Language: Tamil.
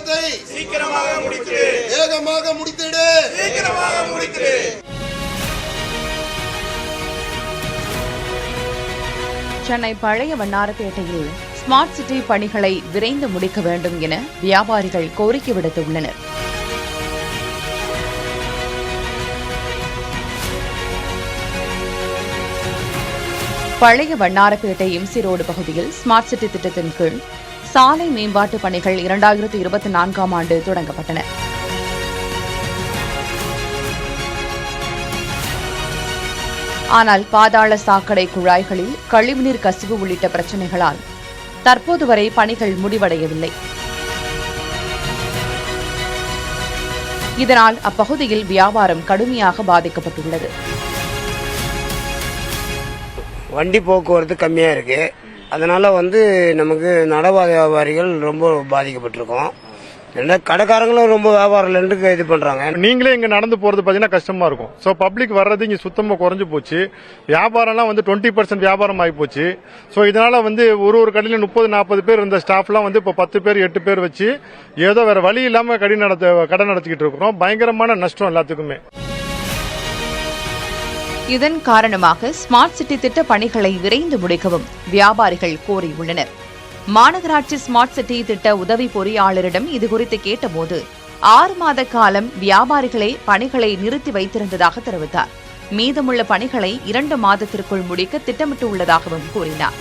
திட்டத்தை சீக்கிரமாக முடித்திடு, வேகமாக முடித்திடு, சீக்கிரமாக முடித்திடு. சென்னை பழைய வண்ணாரப்பேட்டையில் ஸ்மார்ட் சிட்டி பணிகளை விரைந்து முடிக்க வேண்டும் என வியாபாரிகள் கோரிக்கை விடுத்துள்ளனர். பழைய வண்ணாரப்பேட்டை எம்சி ரோடு பகுதியில் ஸ்மார்ட் சிட்டி திட்டத்தின் கீழ் சாலை மேம்பாட்டு பணிகள் 2024ஆம் ஆண்டு தொடங்கப்பட்டன. ஆனால் பாதாள சாக்கடை குழாய்களில் கழிவுநீர் கசிவு உள்ளிட்ட பிரச்சினைகளால் தற்போது வரை பணிகள் முடிவடையவில்லை. இதனால் அப்பகுதியில் வியாபாரம் கடுமையாக பாதிக்கப்பட்டுள்ளது. வண்டி போக்குவரத்து கம்மியாக இருக்குது. அதனால் நமக்கு நடவாத வியாபாரிகள் ரொம்ப பாதிக்கப்பட்டிருக்கோம். ஏன்னா கடைக்காரங்களும் ரொம்ப வியாபாரம் இல்லைன்னு இது பண்ணுறாங்க. நீங்களே இங்கே நடந்து போகிறது பார்த்தீங்கன்னா கஷ்டமாக இருக்கும். ஸோ பப்ளிக் வர்றது இங்கே சுத்தமாக குறைஞ்சு போச்சு. வியாபாரம்லாம் 20% வியாபாரம் ஆகி போச்சு. ஸோ இதனால் ஒரு கடையில் 30-40 பேர் இருந்த ஸ்டாஃப்லாம் இப்போ 10 பேர் 8 பேர் வச்சு ஏதோ வேற வழி இல்லாமல் கடை நடத்திக்கிட்டு இருக்கிறோம். பயங்கரமான நஷ்டம் எல்லாத்துக்குமே. இதன் காரணமாக ஸ்மார்ட் சிட்டி திட்ட பணிகளை விரைந்து முடிக்கவும் வியாபாரிகள் கோரியுள்ளனர். மாநகராட்சி ஸ்மார்ட் சிட்டி திட்ட உதவி பொறியாளரிடம் இதுகுறித்து கேட்டபோது 6 மாத காலம் வியாபாரிகளே பணிகளை நிறுத்தி வைத்திருந்ததாக தெரிவித்தார். மீதமுள்ள பணிகளை 2 மாதத்திற்குள் முடிக்க திட்டமிட்டுள்ளதாகவும் கூறினார்.